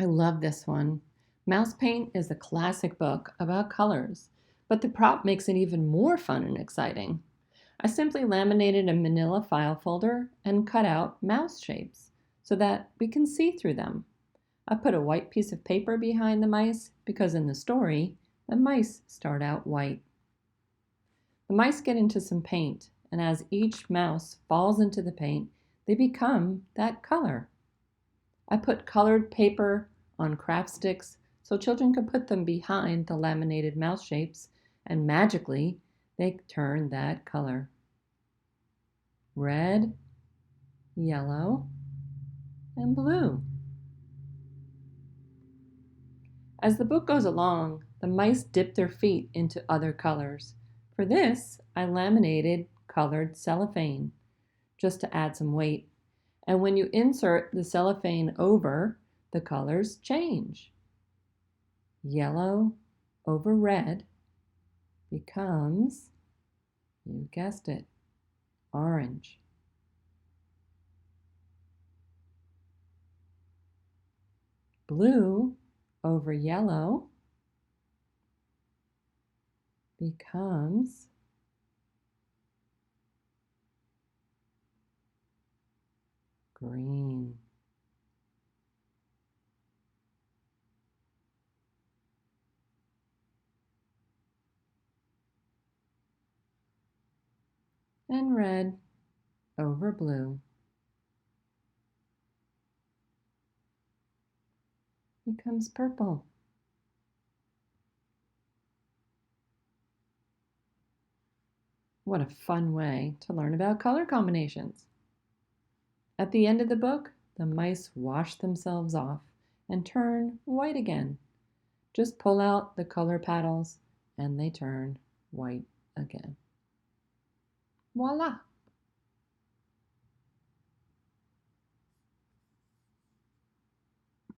I love this one. Mouse Paint is a classic book about colors, but the prop makes it even more fun and exciting. I simply laminated a manila file folder and cut out mouse shapes so that we can see through them. I put a white piece of paper behind the mice because in the story, the mice start out white. The mice get into some paint, and as each mouse falls into the paint, they become that color. I put colored paper on craft sticks so children could put them behind the laminated mouse shapes, and magically they turn that color. Red, yellow, and blue. As the book goes along, the mice dip their feet into other colors. For this, I laminated colored cellophane just to add some weight. And when you insert the cellophane over, the colors change. Yellow over red becomes, you guessed it, orange. Blue over yellow becomes green. And red over blue becomes purple. What a fun way to learn about color combinations. At the end of the book, the mice wash themselves off and turn white again. Just pull out the color paddles and they turn white again. Voila!